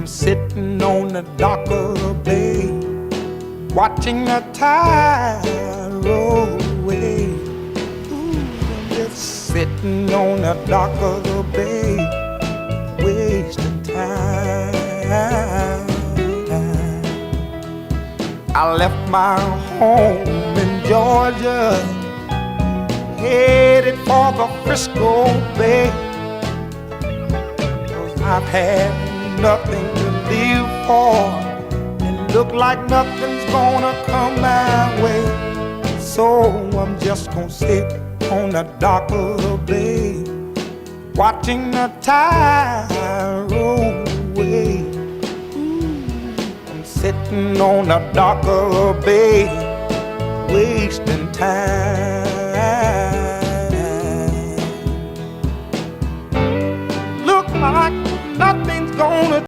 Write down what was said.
I'm sitting on the dock of the bay, watching the tide roll away. Ooh, I'm just sitting on the dock of the bay, wasting time. I left my home in Georgia, headed for the Frisco Bay, 'cause I've had nothing to live for, and look like nothing's gonna come my way. So I'm just gonna sit on the dock of the bay, watching the tide roll away. I'm sitting on the dock of the bay, wasting time. Look like nothing's gonna